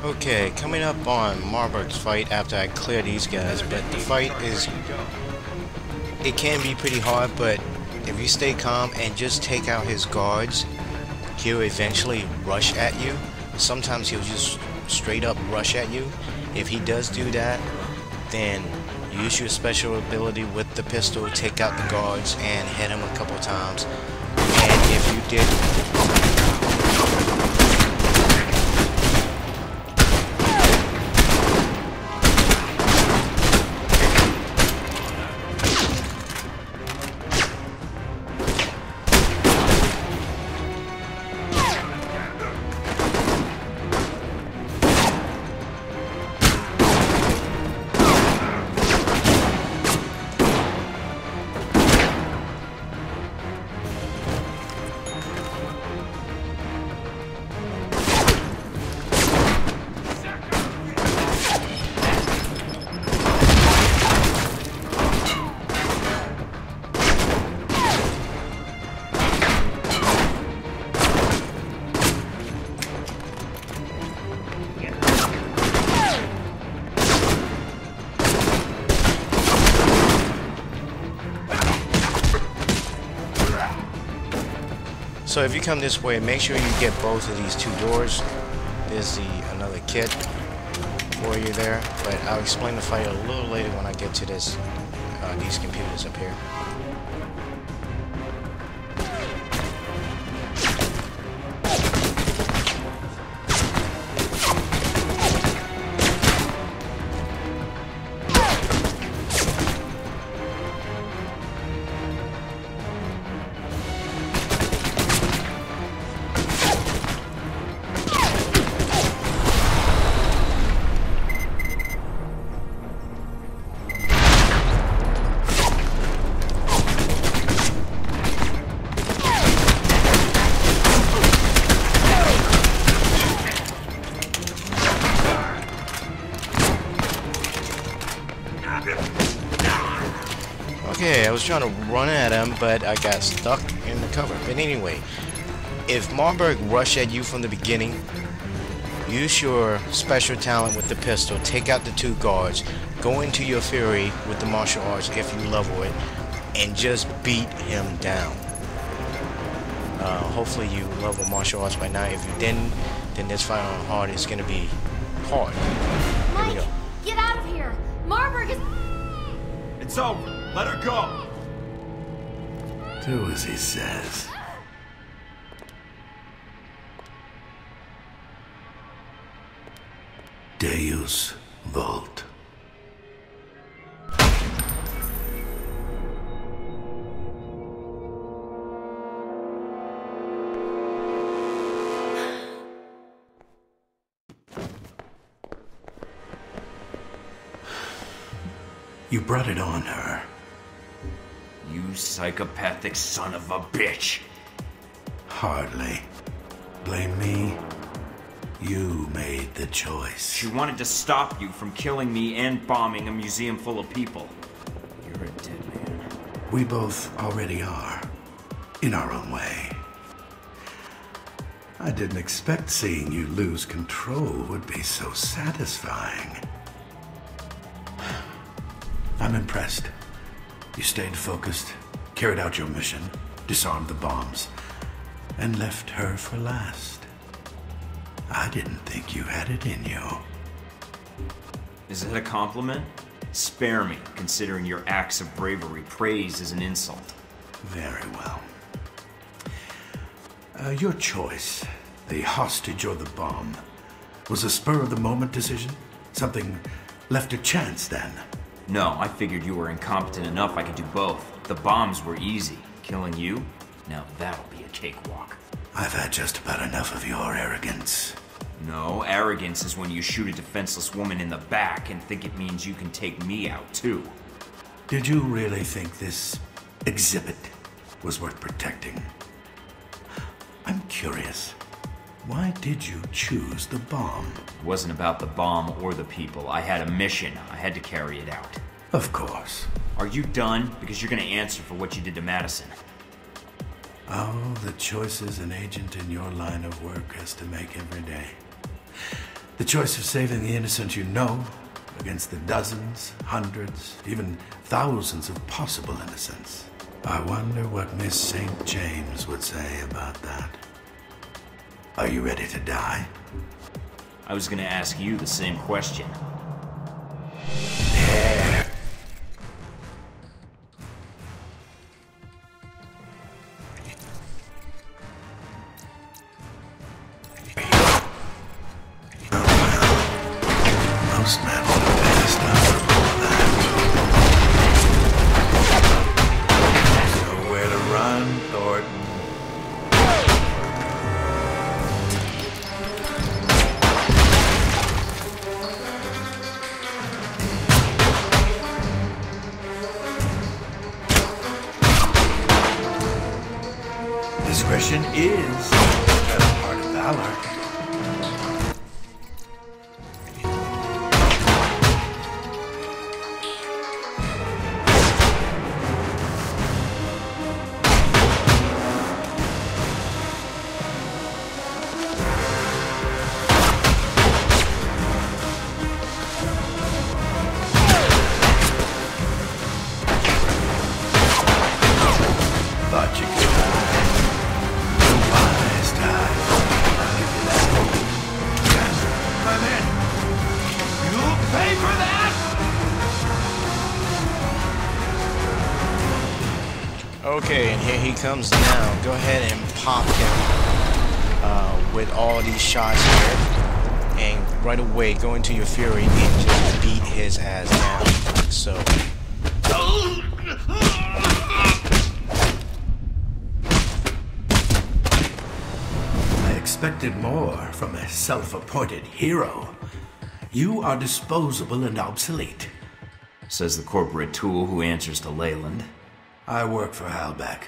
Okay, coming up on Marburg's fight after I clear these guys, but the fight is, it can be pretty hard, but if you stay calm and just take out his guards, he'll eventually rush at you. Sometimes he'll just straight up rush at you. If he does do that, then use your special ability with the pistol, take out the guards and hit him a couple times. And if you did So if you come this way, make sure you get both of these two doors. There's another kit for you there, but I'll explain the fight a little later when I get to this these computers up here. Okay, I was trying to run at him, but I got stuck in the cover. But anyway, if Marburg rushed at you from the beginning, use your special talent with the pistol, take out the two guards, go into your fury with the martial arts if you level it, and just beat him down. Hopefully you level martial arts by now. If you didn't, then this fight on hard is going to be hard. Here we go. Get out of here! Marburg is... It's over. Let her go. Do as he says. Deus Vult. You brought it on her. You psychopathic son of a bitch. Hardly. Blame me? You made the choice. She wanted to stop you from killing me and bombing a museum full of people. You're a dead man. We both already are. In our own way. I didn't expect seeing you lose control would be so satisfying. I'm impressed. You stayed focused, carried out your mission, disarmed the bombs, and left her for last. I didn't think you had it in you. Is that a compliment? Spare me, considering your acts of bravery. Praise is an insult. Very well. Your choice, the hostage or the bomb, was a spur-of-the-moment decision? Something left to chance, then? No, I figured you were incompetent enough I could do both. The bombs were easy. Killing you? Now that'll be a cakewalk. I've had just about enough of your arrogance. No, arrogance is when you shoot a defenseless woman in the back and think it means you can take me out, too. Did you really think this exhibit was worth protecting? I'm curious. Why did you choose the bomb? It wasn't about the bomb or the people. I had a mission. I had to carry it out. Of course. Are you done? Because you're gonna answer for what you did to Madison. Oh, the choices an agent in your line of work has to make every day. The choice of saving the innocent you know against the dozens, hundreds, even thousands of possible innocents. I wonder what Miss St. James would say about that. Are you ready to die? I was gonna ask you the same question. There. Most men would have passed out from all that. There's nowhere to run, Thornton. Discretion is a part of valor. Thought you could die. The wise die. I'll give you that. Yes, my men. You'll pay for that! Okay, and here he comes now. Go ahead and pop him with all these shots here. And right away, go into your fury and just beat his ass down. So... I expected more from a self-appointed hero. You are disposable and obsolete. Says the corporate tool who answers to Leyland. I work for Halbeck.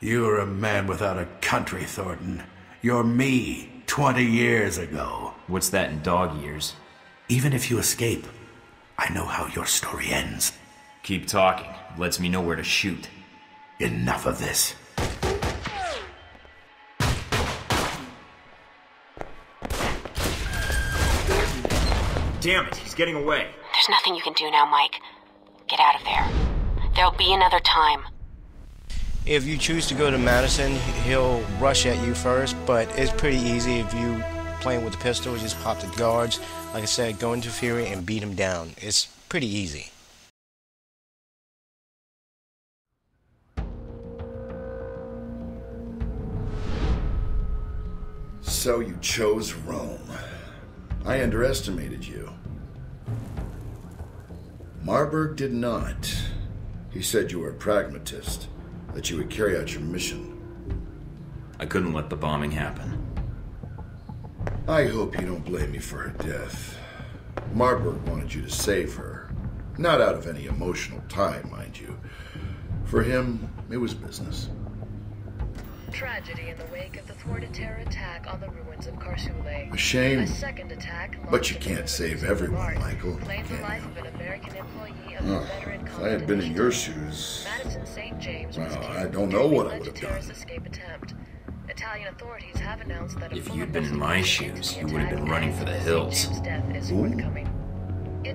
You're a man without a country, Thornton. You're me 20 years ago. What's that in dog years? Even if you escape, I know how your story ends. Keep talking. Lets me know where to shoot. Enough of this. Damn it, he's getting away. There's nothing you can do now, Mike. Get out of there. There'll be another time. If you choose to go to Madison, he'll rush at you first, but it's pretty easy if you playing with the pistol, just pop the guards. Like I said, go into Fury and beat him down. It's pretty easy. So you chose Rome. I underestimated you. Marburg did not. He said you were a pragmatist, that you would carry out your mission. I couldn't let the bombing happen. I hope you don't blame me for her death. Marburg wanted you to save her. Not out of any emotional tie, mind you. For him, it was business. Tragedy in the wake of the thwarted terror attack on the ruins of Karsule. A shame. A second attack, But you can't save everyone, Michael. Claimed the Can life you? of an American employee of the veteran If I had been in your shoes, Madison St. James was well, killed I don't know what I during would have a terrorist done. escape attempt. Italian authorities have announced that If you'd been in my shoes, you would have been running for the hills.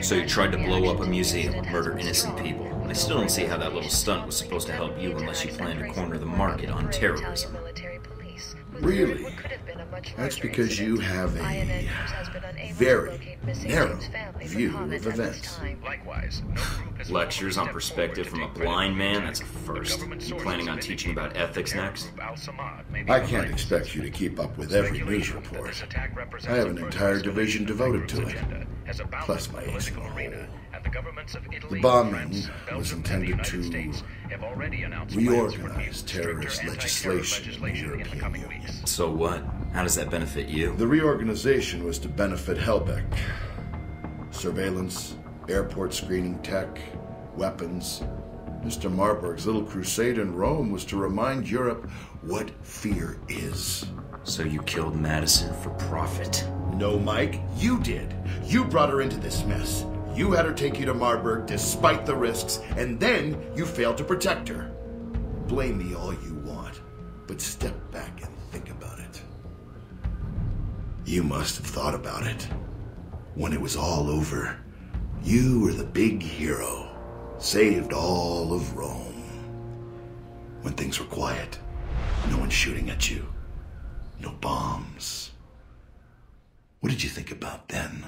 So you tried to blow up a museum and murder innocent people. I still don't see how that little stunt was supposed to help you unless you plan to corner the market on terrorism. Really? That's because you have a very narrow view of events. Likewise, no group has Lectures on perspective from a blind man? That's a first. You planning on teaching about ethics next? I can't expect you to keep up with every news report. I have an entire division devoted to it, plus my ace in the hole. The bombing was intended to reorganize terrorist legislation in the European Union. So what? How does that benefit you? The reorganization was to benefit Helbeck. Surveillance, airport screening tech, weapons. Mr. Marburg's little crusade in Rome was to remind Europe what fear is. So you killed Madison for profit? No, Mike, you did. You brought her into this mess. You had her take you to Marburg despite the risks, and then you failed to protect her. Blame me all you want, but step back and think about it. You must have thought about it. When it was all over, you were the big hero. Saved all of Rome. When things were quiet, no one shooting at you. No bombs. What did you think about then?